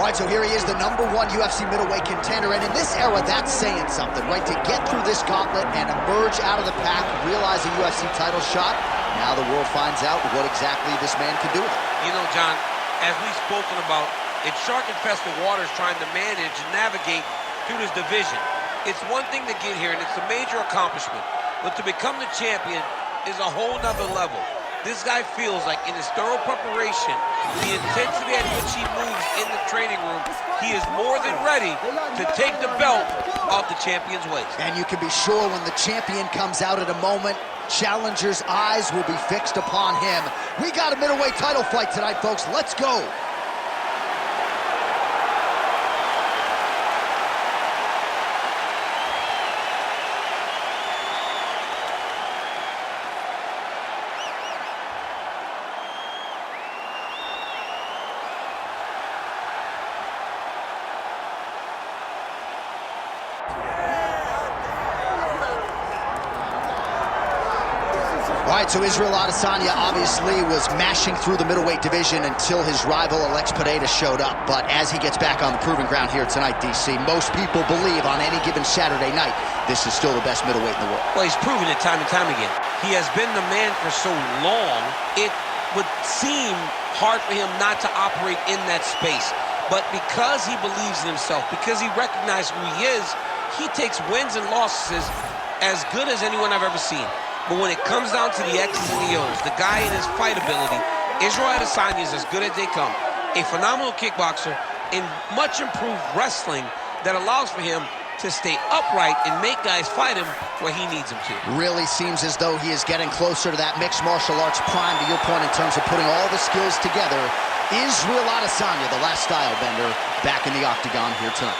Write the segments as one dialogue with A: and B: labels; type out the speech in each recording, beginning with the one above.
A: All right, so here he is, the #1 UFC middleweight contender, and in this era, that's saying something, right? To get through this gauntlet and emerge out of the pack, realize a UFC title shot, now the world finds out what exactly this man can do with it.
B: You know, John, as we've spoken about, it's shark-infested waters trying to manage and navigate through this division. It's one thing to get here, and it's a major accomplishment, but to become the champion is a whole nother level. This guy feels like in his thorough preparation, the intensity at which he moves in the training room, he is more than ready to take the belt off the champion's waist.
A: And you can be sure when the champion comes out at a moment, challengers' eyes will be fixed upon him. We got a middleweight title fight tonight, folks. Let's go. All right, so Israel Adesanya obviously was mashing through the middleweight division until his rival Alex Pereira showed up. But as he gets back on the proving ground here tonight, DC, most people believe on any given Saturday night, this is still the best middleweight in the world.
B: Well, he's proven it time and time again. He has been the man for so long, it would seem hard for him not to operate in that space. But because he believes in himself, because he recognizes who he is, he takes wins and losses as good as anyone I've ever seen. But when it comes down to the X's and the O's, the guy in his fight ability, Israel Adesanya is as good as they come. A phenomenal kickboxer in much improved wrestling that allows for him to stay upright and make guys fight him where he needs them to.
A: Really seems as though he is getting closer to that mixed martial arts prime, to your point, in terms of putting all the skills together. Israel Adesanya, the last style bender, back in the octagon here tonight.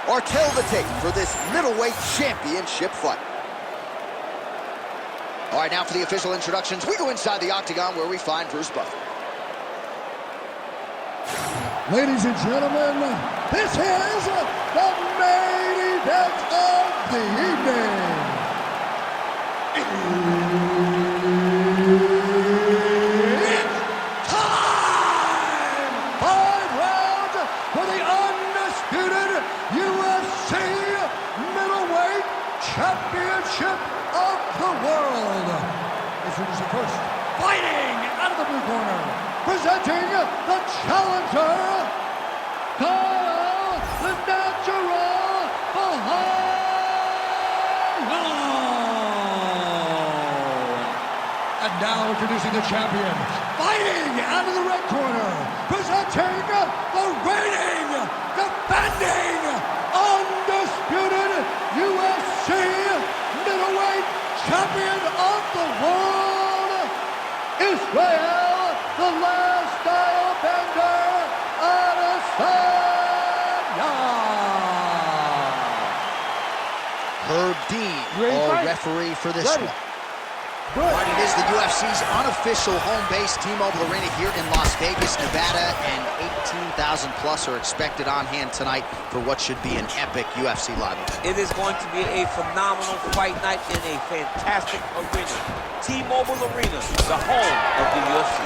A: Or tell the tape for this middleweight championship fight. All right, now for the official introductions, we go inside the octagon where we find Bruce Buffer.
C: Ladies and gentlemen, this is the main event of the evening. It's time! 5 rounds for the undisputed UFC middleweight championship of the world. Introducing first, fighting out of the blue corner, presenting the challenger, Caio Borralho. And now introducing the champion, fighting out of the red corner, presenting the reigning, defending, undisputed UFC middleweight champion of the world, Israel, the last style bender, Adesanya.
A: Herb Dean, our referee for this one. Right, it is the UFC's unofficial home base, T-Mobile Arena here in Las Vegas, Nevada, and 18,000 plus are expected on hand tonight for what should be an epic UFC live event.
B: It is going to be a phenomenal fight night in a fantastic arena. T-Mobile Arena, the home of the UFC.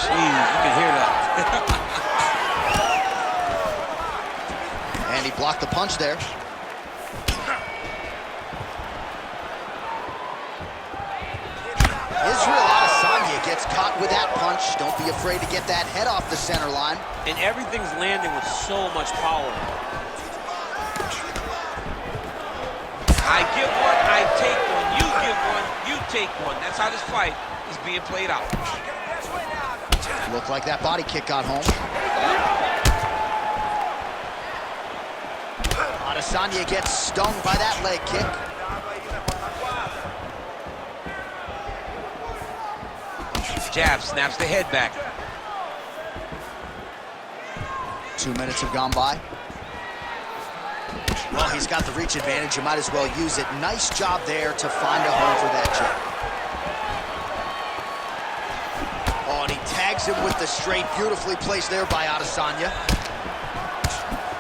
B: Jeez, you can hear that.
A: And he blocked the punch there. Israel Adesanya gets caught with that punch. Don't be afraid to get that head off the center line.
B: And everything's landing with so much power. I give one, I take one. You give one, you take one. That's how this fight is being played out.
A: Looked like that body kick got home. Adesanya gets stung by that leg kick.
B: Jab snaps the head back.
A: 2 minutes have gone by. Well, he's got the reach advantage. You might as well use it. Nice job there to find a home for that jab. Oh, and he tags him with the straight. Beautifully placed there by Adesanya.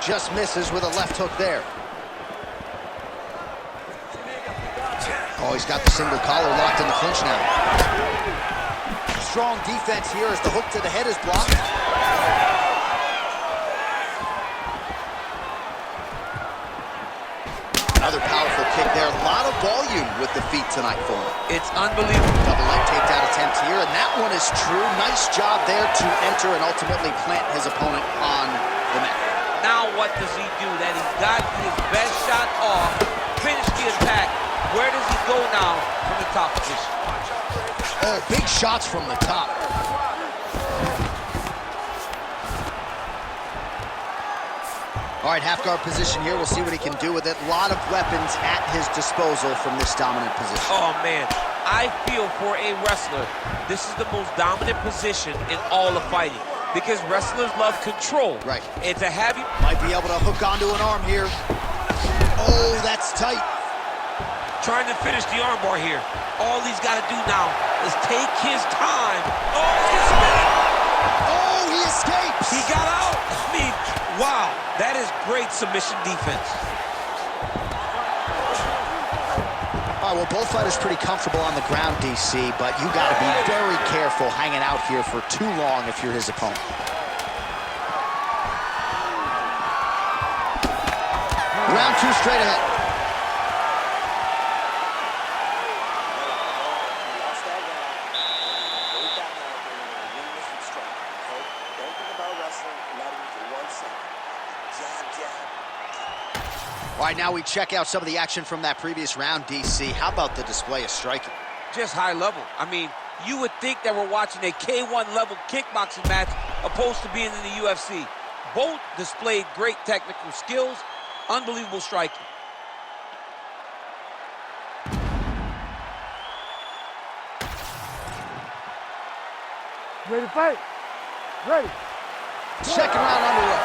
A: Just misses with a left hook there. Oh, he's got the single collar locked in the clinch now. Strong defense here as the hook to the head is blocked. Another powerful kick there. A lot of volume with the feet tonight for him.
B: It's unbelievable.
A: Double leg takedown attempt here, and that one is true. Nice job there to enter and ultimately plant his opponent on the mat.
B: Now what does he do? That he's got his best shot off, finish the attack. Where does he go now from the top position?
A: Oh, big shots from the top. All right, half guard position here. We'll see what he can do with it. A lot of weapons at his disposal from this dominant position.
B: Oh, man. I feel for a wrestler, this is the most dominant position in all of fighting because wrestlers love control.
A: Right.
B: And to have you...
A: Might be able to hook onto an arm here. Oh, that's tight.
B: Trying to finish the armbar here. All he's got to do now is take his time. Oh, he's spinning.
A: Oh, he escapes.
B: He got out. I mean, wow. That is great submission defense.
A: All right, well, both fighters pretty comfortable on the ground, DC, but you got to be very careful hanging out here for too long if you're his opponent. Round two straight ahead. All right, now we check out some of the action from that previous round, DC. How about the display of striking?
B: Just high level. I mean, you would think that we're watching a K1 level kickboxing match opposed to being in the UFC. Both displayed great technical skills, unbelievable striking.
C: Ready to fight? Ready.
A: Second round underway.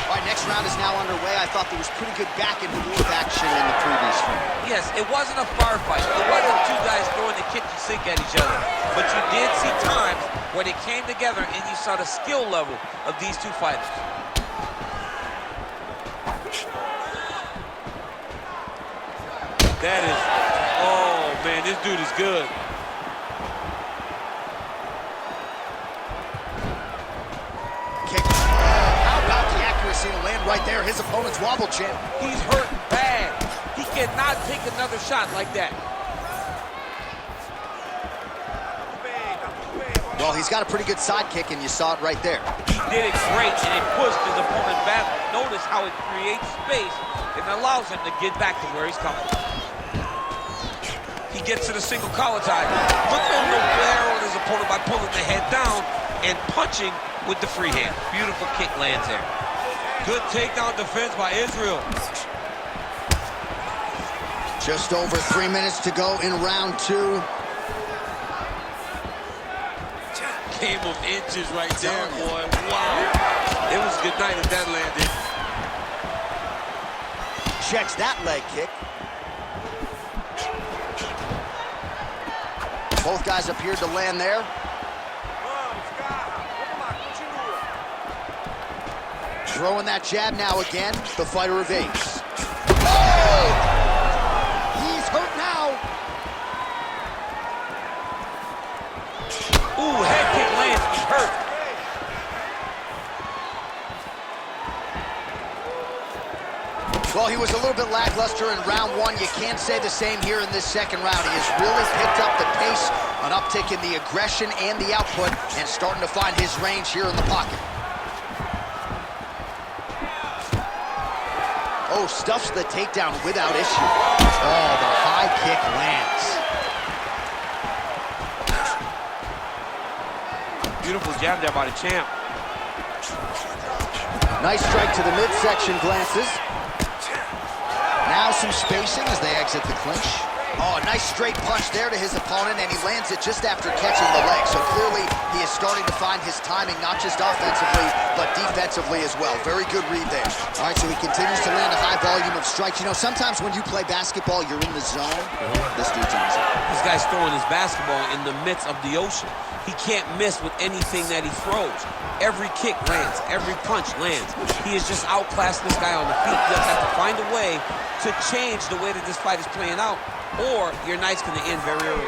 A: All right, next round is now underway. I thought there was pretty good back and forth action in the previous round.
B: Yes, it wasn't a firefight. It wasn't two guys throwing the kitchen sink at each other. But you did see times where they came together and you saw the skill level of these two fighters. That is, oh man, this dude is good.
A: To land right there, his opponent's wobble chin.
B: He's hurt bad. He cannot take another shot like that.
A: Well, he's got a pretty good sidekick, and you saw it right there.
B: He did it great, and it pushed his opponent back. Notice how it creates space and allows him to get back to where he's coming. He gets to the single collar tie. Look at him flare on his opponent by pulling the head down and punching with the free hand. Beautiful kick lands there. Good takedown defense by Israel.
A: Just over 3 minutes to go in round two.
B: Game of inches right there, boy. Wow. It was good night if that landed.
A: Checks that leg kick. Both guys appeared to land there. Throwing that jab now again. The fighter evades. Oh! He's hurt now.
B: Ooh, head kick lands. He's hurt.
A: Well, he was a little bit lackluster in round one. You can't say the same here in this second round. He has really picked up the pace, an uptick in the aggression and the output, and starting to find his range here in the pocket. Oh, stuffs the takedown without issue. Oh, the high kick lands.
B: Beautiful jab there by the champ.
A: Nice strike to the midsection, glances. Now some spacing as they exit the clinch. Oh, a nice straight punch there to his opponent, and he lands it just after catching the leg. So clearly, he is starting to find his timing, not just offensively, but defensively as well. Very good read there. All right, so he continues to land a high volume of strikes. You know, sometimes when you play basketball, you're in the zone. This dude's in the zone.
B: This guy's throwing his basketball in the midst of the ocean. He can't miss with anything that he throws. Every kick lands. Every punch lands. He is just outclassing this guy on the feet. You just have to find a way to change the way that this fight is playing out, or your night's going to end very early.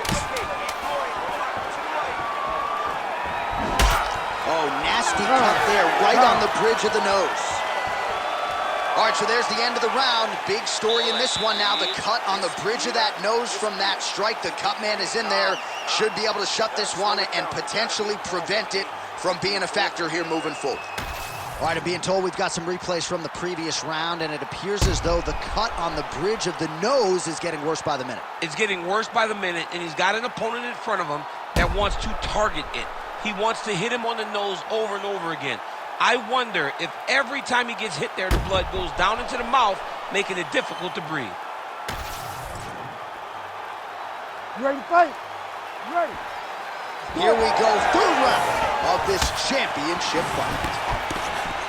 A: Oh, nasty cut there, right on the bridge of the nose. All right, so there's the end of the round. Big story in this one now, the cut on the bridge of that nose from that strike. The cut man is in there, should be able to shut this one and potentially prevent it from being a factor here moving forward. All right, I'm being told we've got some replays from the previous round, and it appears as though the cut on the bridge of the nose is getting worse by the minute.
B: It's getting worse by the minute, and he's got an opponent in front of him that wants to target it. He wants to hit him on the nose over and over again. I wonder if every time he gets hit there, the blood goes down into the mouth, making it difficult to breathe.
C: You ready to fight? You ready?
A: Here we go, third round of this championship fight.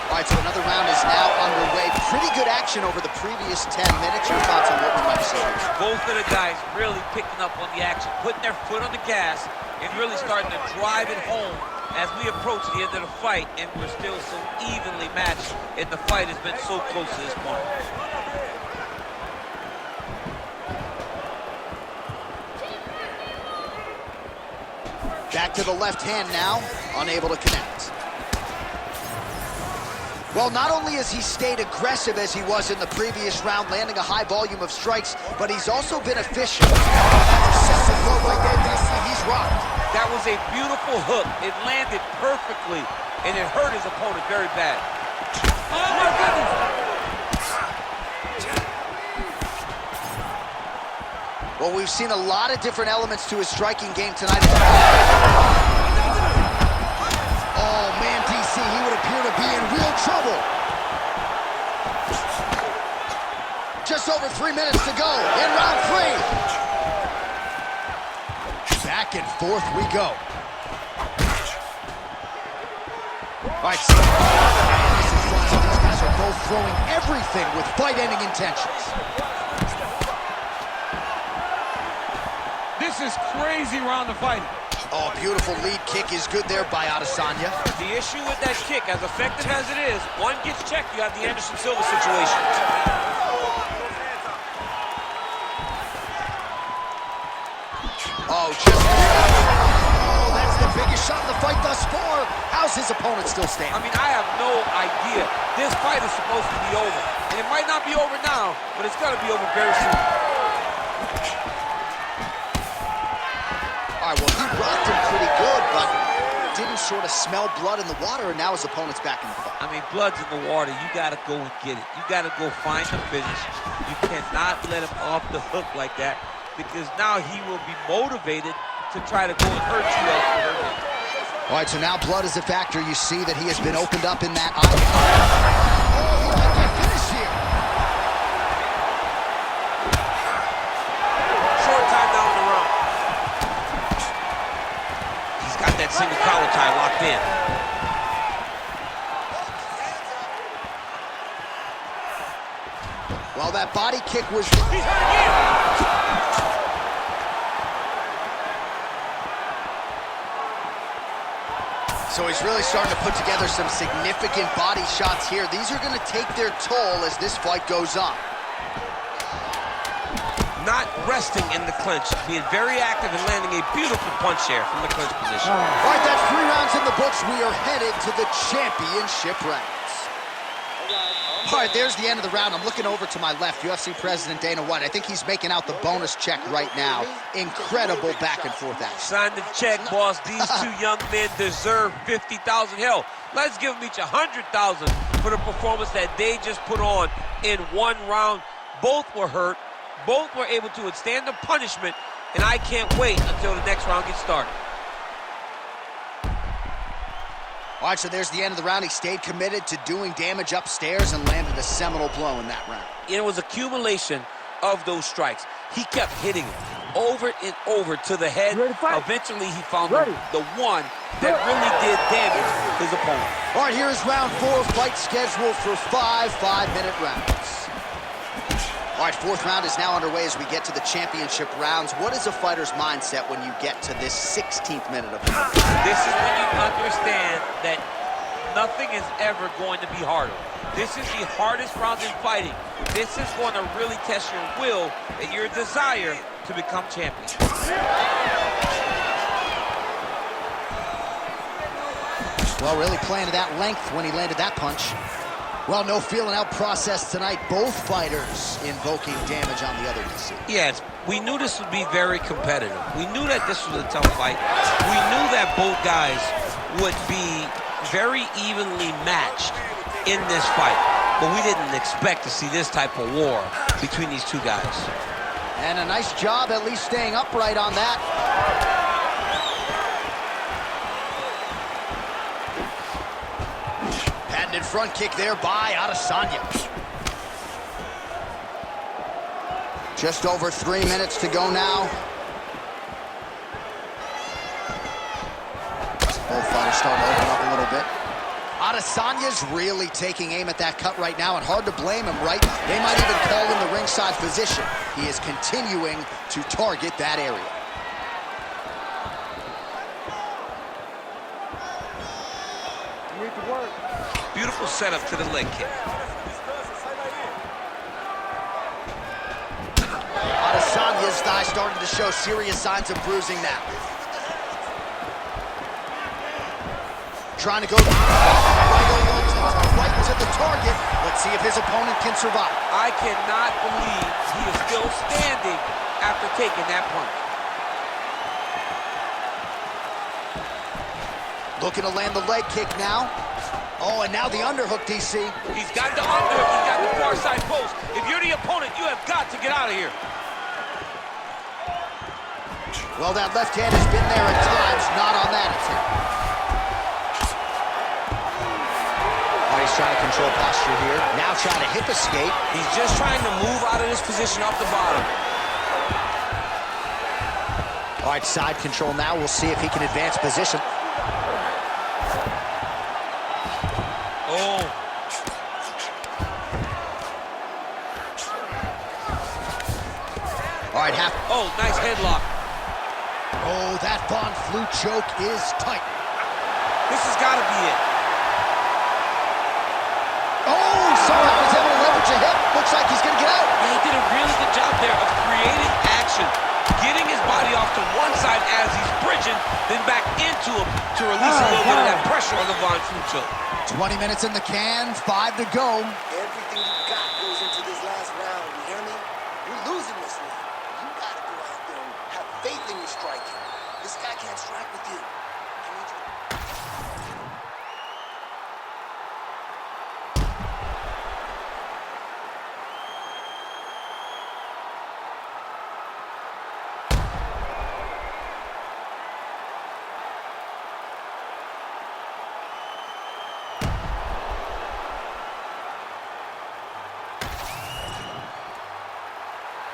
A: All right, so another round is now underway. Pretty good action over the previous 10 minutes. Your thoughts on what we might see?
B: Both of the guys really picking up on the action, putting their foot on the gas, and really starting to drive it home as we approach the end of the fight, and we're still so evenly matched, and the fight has been so close to this point.
A: Back to the left hand now, unable to connect. Well, not only has he stayed aggressive as he was in the previous round, landing a high volume of strikes, but he's also been efficient. That's a blow right there, DC. He's rocked.
B: That was a beautiful hook. It landed perfectly, and it hurt his opponent very bad. Oh, my goodness!
A: Well, we've seen a lot of different elements to his striking game tonight. Oh, man, DC, he would appear to be in real trouble. Just over 3 minutes to go in round 3. Back and forth we go. All right, so this is fun. These guys are both throwing everything with fight-ending intentions.
B: This is crazy round of fighting.
A: Oh, beautiful lead kick is good there by Adesanya.
B: The issue with that kick, as effective as it is, one gets checked, you have the Anderson Silva situation.
A: Oh, that's the biggest shot in the fight thus far. How's his opponent still standing?
B: I mean, I have no idea. This fight is supposed to be over. And it might not be over now, but it's going to be over very soon.
A: All right, well, he rocked him pretty good, but didn't sort of smell blood in the water, and now his opponent's back in the fight.
B: I mean, blood's in the water. You got to go and get it. You got to go find the finish. You cannot let him off the hook like that, because now he will be motivated to try to go and hurt you as you hurt him.
A: All right, so now blood is a factor. You see that he has been opened up in that eye. Oh, he might get finished here.
B: Short time down the round. He's got that single collar tie locked in.
A: Well, that body kick was...
B: He's hurt again!
A: So he's really starting to put together some significant body shots here. These are going to take their toll as this fight goes on.
B: Not resting in the clinch, being very active and landing a beautiful punch there from the clinch position.
A: All right, that's 3 rounds in the books. We are headed to the championship rounds. All right, there's the end of the round. I'm looking over to my left, UFC President Dana White. I think he's making out the bonus check right now. Incredible back and forth action.
B: Sign the check, boss. These two young men deserve $50,000. Hell, let's give them each $100,000 for the performance that they just put on in 1 round. Both were hurt. Both were able to withstand the punishment, and I can't wait until the next round gets started.
A: All right, so there's the end of the round. He stayed committed to doing damage upstairs and landed a seminal blow in that round.
B: It was accumulation of those strikes. He kept hitting him over and over to the head. Eventually, he found the one that really did damage his opponent.
A: All right, here is round 4, fight scheduled for 5 5-minute rounds. All right, 4th round is now underway as we get to the championship rounds. What is a fighter's mindset when you get to this 16th minute of the fight?
B: This is when you understand that nothing is ever going to be harder. This is the hardest round in fighting. This is going to really test your will and your desire to become champion.
A: Well, really playing to that length when he landed that punch. Well, no feeling out process tonight. Both fighters invoking damage on the other DC.
B: Yes, we knew this would be very competitive. We knew that this was a tough fight. We knew that both guys would be very evenly matched in this fight. But we didn't expect to see this type of war between these two guys.
A: And a nice job at least staying upright on that. Patented front kick there by Adesanya. Just over 3 minutes to go now. Both fighters starting to open up a little bit. Adesanya's really taking aim at that cut right now, and hard to blame him, right? They might even call him the ringside physician. He is continuing to target that area.
B: Beautiful setup to the leg kick.
A: Adesanya's thigh starting to show serious signs of bruising now. Trying to go right to the target. Let's see if his opponent can survive.
B: I cannot believe he is still standing after taking that punch.
A: Looking to land the leg kick now. Oh, and now the underhook, DC.
B: He's got the underhook. He's got the far side post. If you're the opponent, you have got to get out of here.
A: Well, that left hand has been there at times, not on that attempt. He's trying to control posture here. Now trying to hip escape.
B: He's just trying to move out of this position off the bottom.
A: All right, side control now. We'll see if he can advance position.
B: Oh.
A: All right, half.
B: Oh, nice headlock.
A: Oh, that Von Flue choke is tight.
B: This has got to be it.
A: Oh, somehow he's able to leverage a hip. Looks like he's going to get out.
B: Yeah, he did a really good job there of creating action, getting his body off to one side as he's bridging, then back into him to release a little bit of that pressure on the Von Flue choke.
A: 20 minutes in the can, 5 to go.
D: Everything you got goes into this last round, you hear me? You're losing this one. You gotta go out there and have faith in your striking. This guy can't strike with you. I need you.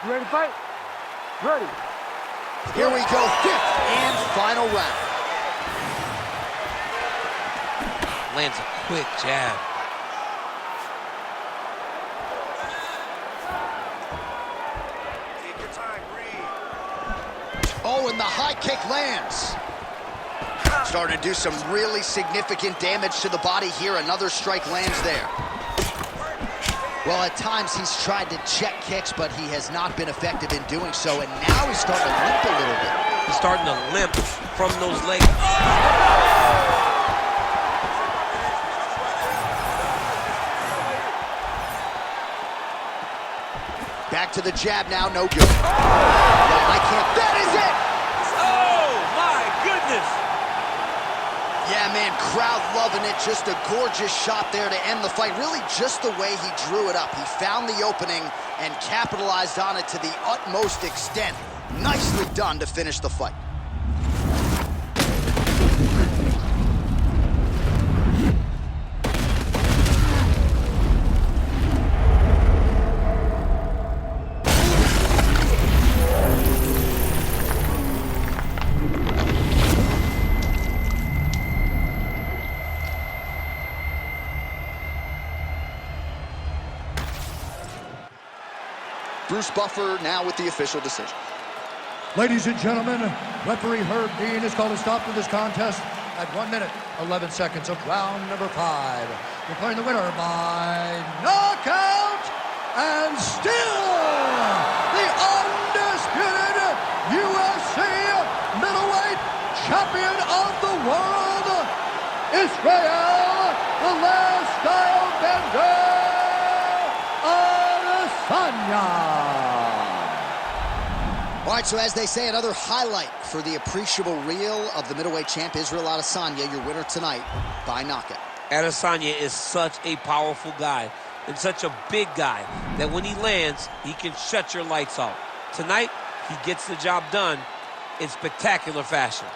E: You ready to fight? Ready.
A: Here we go, 5th and final round.
B: Lands a quick jab.
D: Take your time, breathe.
A: Oh, and the high kick lands. Starting to do some really significant damage to the body here. Another strike lands there. Well, at times he's tried to check kicks, but he has not been effective in doing so, and now he's starting to limp a little bit.
B: He's starting to limp from those legs.
A: Back to the jab now, no good. Well, I can't. That is it!
B: Oh, my goodness!
A: Yeah, man, crowd loving it. Just a gorgeous shot there to end the fight. Really just the way he drew it up. He found the opening and capitalized on it to the utmost extent. Nicely done to finish the fight. Bruce Buffer now with the official decision.
C: Ladies and gentlemen, referee Herb Dean has called a stop to this contest at 1 minute, 11 seconds of round number 5. Declaring the winner by knockout and still the undisputed UFC middleweight champion of the world, Israel, the last style bender, Adesanya.
A: All right, so as they say, another highlight for the appreciable reel of the middleweight champ, Israel Adesanya, your winner tonight by knockout.
B: Adesanya is such a powerful guy and such a big guy that when he lands, he can shut your lights off. Tonight, he gets the job done in spectacular fashion.